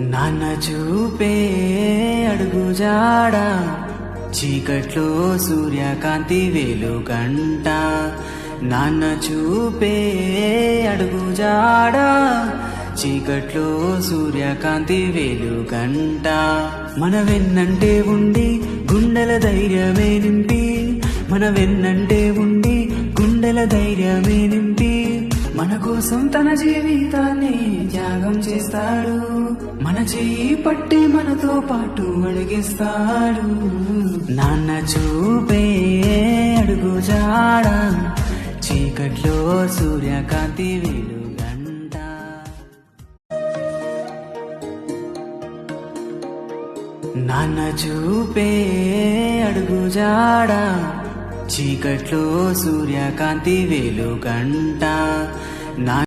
నాన్న చూపే అడుగుజాడ చీకట్లో సూర్యకాంతి వెలుగంట. నాన్న చూపే అడుగుజాడ చీకట్లో సూర్యకాంతి వెలుగంట. మన వెన్నంటే ఉండి గుండెల ధైర్యమే నింపి, మన వెన్నంటే ఉండి గుండెల ధైర్యమే నింపి, మన కోసం తన జీవితాన్ని త్యాగం చేస్తాడు. మన చెయ్యి పట్టి మనతో పాటు అడిగిస్తాడు. నాన్న చూపే అడుగుజాడ చీకట్లో సూర్యకాంతి వెలుగంట. నాన్న చూపే అడుగుజాడ చీకట్లో సూర్యకాంతి వెలుగంట.